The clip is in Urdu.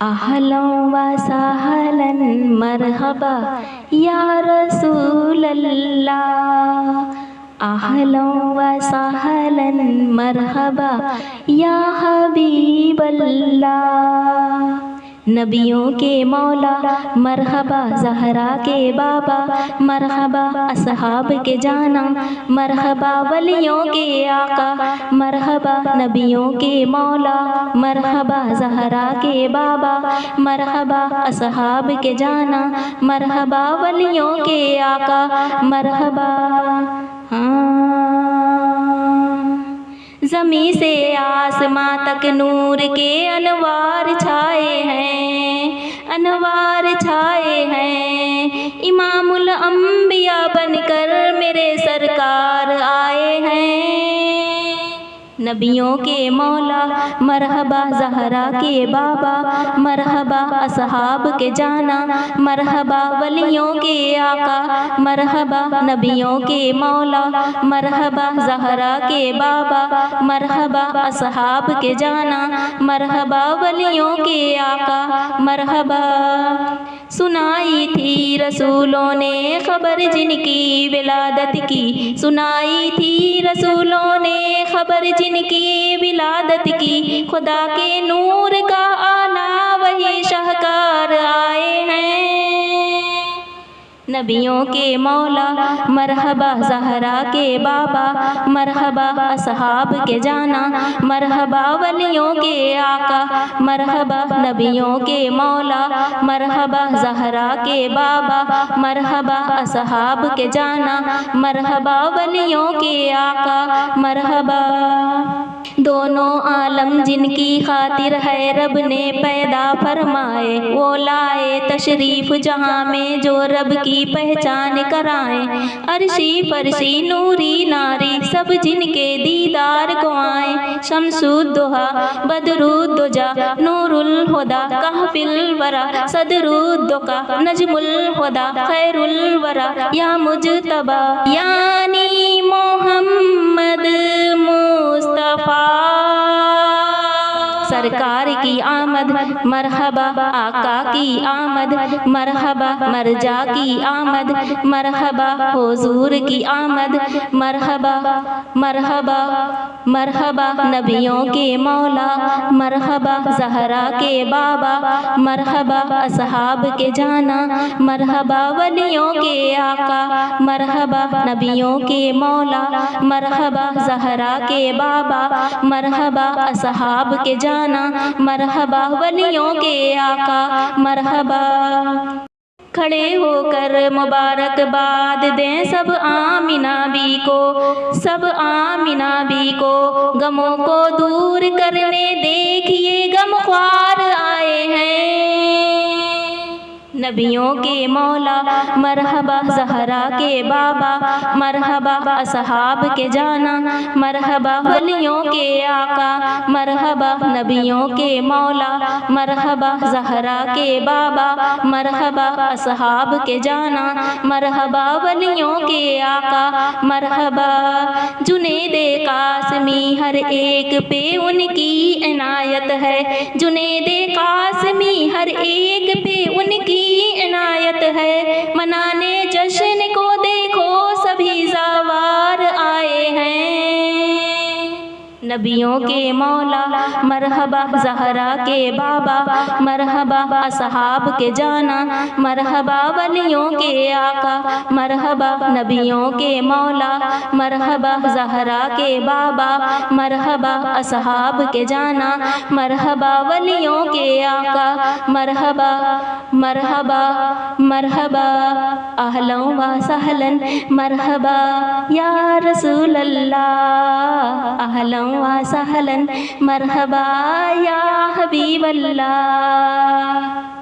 اہلاً و سہلاً مرحبا یا رسول اللہ، اہلاً و سہلاً مرحبا یا حبیب اللہ۔ نبیوں کے مولا مرحبا، زہرا کے بابا مرحبا، اصحاب کے جانا مرحبا، ولیوں کے آقا مرحبا، نبیوں کے مولا مرحبا، زہرا کے بابا مرحبا، اصحاب کے جانا مرحبا، ولیوں کے آقا مرحبا۔ زمیں سے آسماں تک نور کے انوار چھائے ہیں، انوار چھائے ہیں، امام الانبیاء بن کر میرے سرکار آئے ہیں۔ نبیوں کے مولا مرحبا، زہرا کے بابا مرحبا، اصحاب کے جانا مرحبا، ولیوں کے آقا مرحبا، نبیوں کے مولا مرحبا، زہرا کے بابا مرحبا، اصحاب کے جانا مرحبا، ولیوں کے آقا مرحبا۔ سنائی تھی رسولوں نے خبر جن کی ولادت کی، سنائی تھی رسولوں نے خبر جن کی ولادت کی، خدا کے نور کا آنا وہی شاہکار آئے ہیں۔ نبیوں کے مولا مرحبا، زہرا کے بابا مرحبا، اصحاب کے جانا مرحبا، ولیوں کے آقا مرحبا، نبیوں کے مولا مرحبا، زہرا کے بابا مرحبا، اصحاب کے جانا مرحبا، ولیوں کے آقا مرحبا۔ دونوں عالم جن کی خاطر ہے رب نے پیدا فرمائے، وہ لائے تشریف جہاں میں جو رب کی پہچان کرائیں، عرشی فرشی نوری ناری سب جن کے دیدار کو آئیں، شمس الضحیٰ بدر الدجا نور الہدیٰ کہف الورا صدر الدکا نجم الہدیٰ خیر الورا یا مجتبیٰ یعنی محمد مصطفیٰ۔ سرکار کی آمد مرحبا، آقا کی آمد مرحبا، مرجع کی آمد مرحبا، حضور کی آمد مرحبا مرحبا مرحبا، نبیوں کے مولا مرحبا، زہرا کے بابا مرحبا، اصحاب کے جانا مرحبا، ولیوں کے آقا مرحبا، نبیوں کے مولا مرحبا، زہرا کے بابا مرحبا، اصحاب کے جانا مرحبا، ولیوں کے آقا مرحبا۔ کھڑے ہو کر مبارکباد دیں سب آمنہ بی کو، سب آمنہ بی کو، غموں کو دور کرنے دیکھیے غمخوار آئے ہیں۔ نبیوں کے مولا مرحبا، زہرا کے بابا مرحبا، اصحاب کے جانا مرحبا، ولیوں کے آقا مرحبا، نبیوں کے مولا مرحبا، زہرا کے بابا مرحبا، اصحاب کے جانا مرحبا، ولیوں کے آقا مرحبا۔ جنید قاسمی ہر ایک پہ ان کی عنایت ہے، جنید قاسمی ہر ایک پہ ان کی عنایت ہے، منانے جشن کو دیکھو سبھی زوار آئے ہیں۔ نبیوں کے مولا مرحبا، زہرا کے بابا مرحبا، اصحاب کے جانا مرحبا، ولیوں کے آقا مرحبا، نبیوں کے مولا مرحبا، زہرا کے بابا مرحبا، اصحاب کے جانا مرحبا، ولیوں کے آقا مرحبا مرحبا مرحبا، اہلاً و سہلاً مرحبا یا رسول اللہ، اہلاً و سہلاً مرحبا یا حبیب اللہ۔